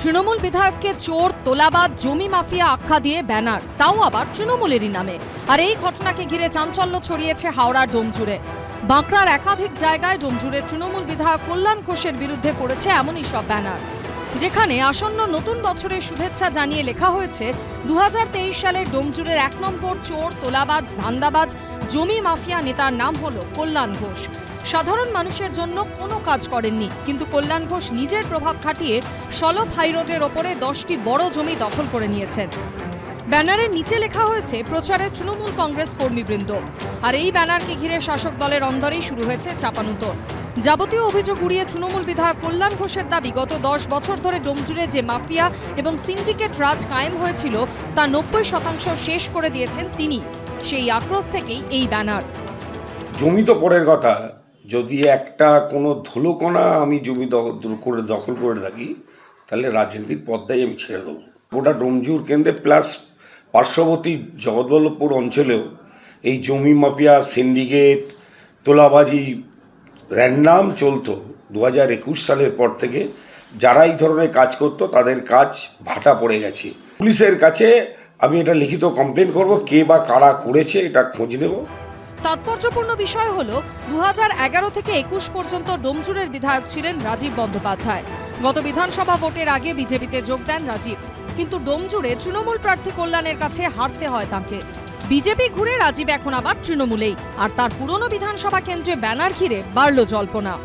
তৃণমূল বিধায়ককে চোর, তোলাবাজ, জমি মাফিয়া আখ্যা দিয়ে ব্যানার, তাও আবার তৃণমূলেরই নামে। আর এই ঘটনাকে ঘিরে চাঞ্চল্য ছড়িয়েছে হাওড়ার ডোমজুড়ে। বাঁকড়ার একাধিক জায়গায় ডোমজুড়ে তৃণমূল বিধায়ক কল্যাণ ঘোষের বিরুদ্ধে পড়েছে এমনই সব ব্যানার, যেখানে আসন্ন নতুন বছরের শুভেচ্ছা জানিয়ে লেখা হয়েছে 2023 সালের ডোমজুড়ের 1 নম্বর চোর, তোলাবাজ, ধান্দাবাজ, জমি মাফিয়া নেতার নাম হলো কল্যাণ ঘোষ। সাধারণ মানুষের জন্য কোনো কাজ করেননি, কিন্তু কল্যাণ ঘোষ নিজের প্রভাব খাটিয়ে সলভ হাইরোডের ওপরে 10টি বড় জমি দখল করে নিয়েছেন। ব্যানারের নিচে লেখা হয়েছে প্রচারে তৃণমূল কংগ্রেস কর্মীবৃন্দ। আর এই ব্যানারকে ঘিরে শাসক দলের অন্দরেই শুরু হয়েছে চাপানুতোর। যাবতীয় অভিযোগ উড়িয়ে তৃণমূল বিধায়ক কল্যাণ ঘোষের দাবি, গত 10 বছর ধরে ডোমজুড়ে যে মাফিয়া এবং সিন্ডিকেট রাজ কায়েম হয়েছিল তা 90% শেষ করে দিয়েছেন তিনি। সেই আক্রোশ থেকেই এই ব্যানার। জমি তো পরের কথা, যদি একটা কোনো ধুলোকণা আমি জমি দখল করে থাকি, তাহলে রাজনীতির পদ্মায় আমি ছেড়ে দেবো। গোটা ডোমজুর কেন্দ্রে প্লাস পার্শ্ববর্তী জগৎবল্লভপুর অঞ্চলেও এই জমি মাফিয়া, সিন্ডিকেট, তোলাবাজি র্যান্ডাম চলতো 2021 সালের পর থেকে। যারা এই ধরনের কাজ করতো তাদের কাজ ভাটা পড়ে গেছে। পুলিশের কাছে আমি এটা লিখিত কমপ্লেন করব, কে বা কারা করেছে এটা খোঁজ নেব। তাৎপর্যপূর্ণ বিষয় হলো 2011 থেকে 21 পর্যন্ত ডোমজুড়ের বিধায়ক ছিলেন রাজীব বন্দ্যোপাধ্যায়। গত বিধানসভা ভোটের আগে বিজেপিতে যোগ দেন রাজীব, কিন্তু ডোমজুড়ে তৃণমূল প্রার্থী কল্যাণের কাছে হারতে হয় তাঁকে। বিজেপি ঘুরে রাজীব এখন আবার তৃণমূলেই, আর তার পুরনো বিধানসভা কেন্দ্রে ব্যানার ঘিরে বাড়ল জল্পনা।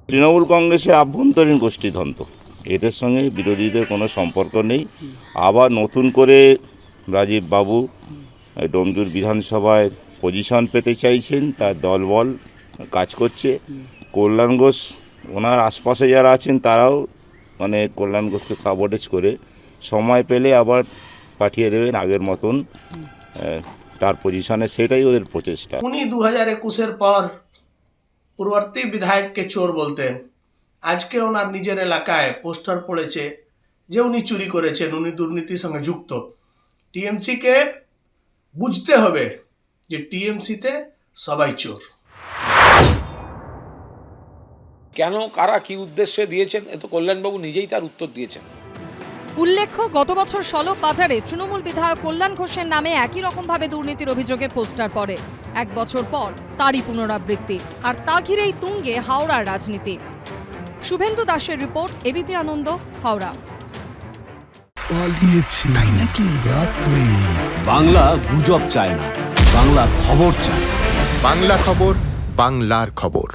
তৃণমূল কংগ্রেসের আভ্যন্তরীণ গোষ্ঠীদ্বন্দ্ব, এদের সঙ্গে বিরোধীদের কোনো সম্পর্ক নেই। আবার নতুন করে রাজীব বাবু ডোমজুর বিধানসভায় পজিশন পেতে চাইছেন, তার দলবল কাজ করছে। কল্যাণ ঘোষ, ওনার আশপাশে যারা আছেন তারাও কল্যাণ ঘোষকে সাবঅর্ডিনেট করে সময় পেলে আবার পাঠিয়ে দেবেন আগের মতন তার পজিশনে, সেটাই ওদের প্রচেষ্টা। উনি 2021-এর পর পূর্ববর্তী বিধায়ককে চোর বলতেন। আজকে ওনার নিজের এলাকায় পোস্টার পড়েছে যে উনি চুরি করেছেন, উনি দুর্নীতির সঙ্গে যুক্ত। টিএমসিকে বুঝতে হবে যে টিএমসিতে সবাই চোর। কেন, কারা, কি উদ্দেশ্যে দিয়েছেন, এ তো কল্যাণবাবু নিজেই তার উত্তর দিয়েছেন। উল্লেখ্য, গত বছর সলভ বাজারে তৃণমূল বিধায়ক কল্যাণ ঘোষের নামে একই রকমভাবে দুর্নীতির অভিযোগে পোস্টার পড়ে। 1 বছর পর তারই পুনরাবৃত্তি, আর তা ঘিরেই তুঙ্গে হাওড়ার রাজনীতি। শুভেন্দু দাসের রিপোর্ট, এবিপি আনন্দ, হাওড়া। বাংলা গুজব চায় না, বাংলা খবর চায়। বাংলা খবর, বাংলার খবর।